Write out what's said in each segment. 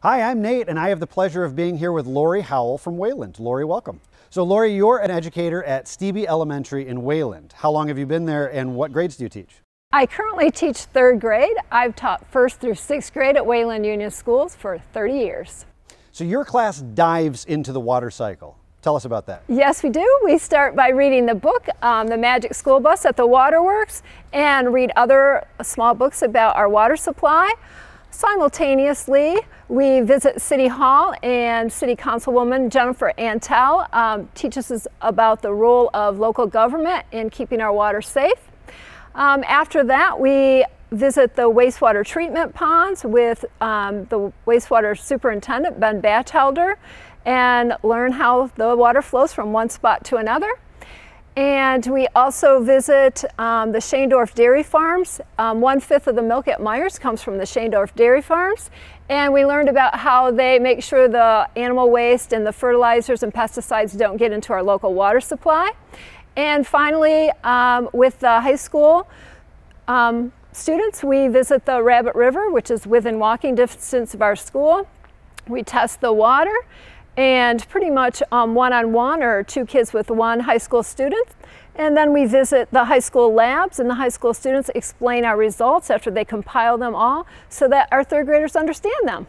Hi, I'm Nate, and I have the pleasure of being here with Lori Howell from Wayland. Lori, welcome. So Lori, you're an educator at Stevie Elementary in Wayland. How long have you been there, and what grades do you teach? I currently teach third grade. I've taught first through sixth grade at Wayland Union Schools for 30 years. So your class dives into the water cycle. Tell us about that. Yes, we do. We start by reading the book, The Magic School Bus at the Waterworks, and read other small books about our water supply. Simultaneously, we visit City Hall, and City Councilwoman Jennifer Antel teaches us about the role of local government in keeping our water safe. After that, we visit the wastewater treatment ponds with the wastewater superintendent, Ben Batchelder, and learn how the water flows from one spot to another. And we also visit the Shaendorf Dairy Farms. 1/5 of the milk at Myers comes from the Shaendorf Dairy Farms. And we learned about how they make sure the animal waste and the fertilizers and pesticides don't get into our local water supply. And finally, with the high school students, we visit the Rabbit River, which is within walking distance of our school. We test the water, and pretty much one-on-one, or two kids with one high school student. And then we visit the high school labs, and the high school students explain our results after they compile them all so that our third graders understand them.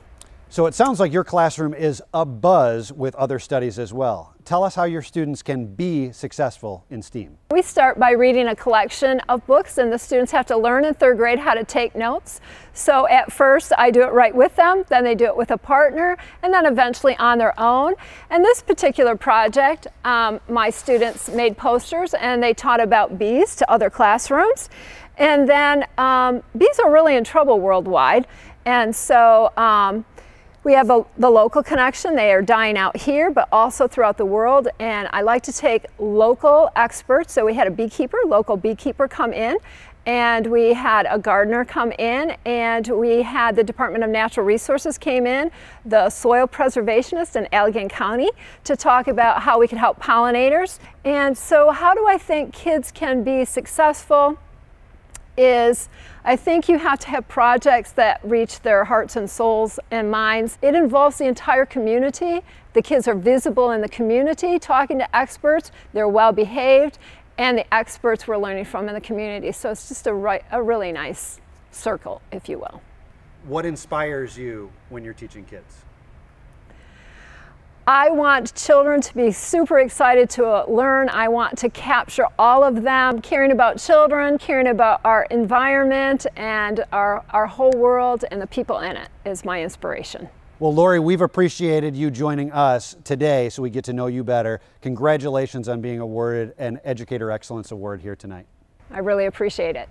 So it sounds like your classroom is abuzz with other studies as well. Tell us how your students can be successful in STEAM. We start by reading a collection of books, and the students have to learn in third grade how to take notes. So at first I do it right with them, then they do it with a partner, and then eventually on their own. And this particular project, my students made posters, and they taught about bees to other classrooms. And then bees are really in trouble worldwide, and so we have the local connection. They are dying out here, but also throughout the world. And I like to take local experts. So we had a local beekeeper come in, and we had a gardener come in, and we had the Department of Natural Resources came in, the soil preservationist in Allegan County, to talk about how we could help pollinators. And so how do I think kids can be successful? I think you have to have projects that reach their hearts and souls and minds. It involves the entire community. The kids are visible in the community, talking to experts. They're well behaved, and the experts we're learning from in the community. So it's just a really nice circle, if you will. What inspires you when you're teaching kids? I want children to be super excited to learn. I want to capture all of them, caring about children, caring about our environment and our whole world, and the people in it is my inspiration. Well, Lori, we've appreciated you joining us today so we get to know you better. Congratulations on being awarded an Educator Excellence Award here tonight. I really appreciate it.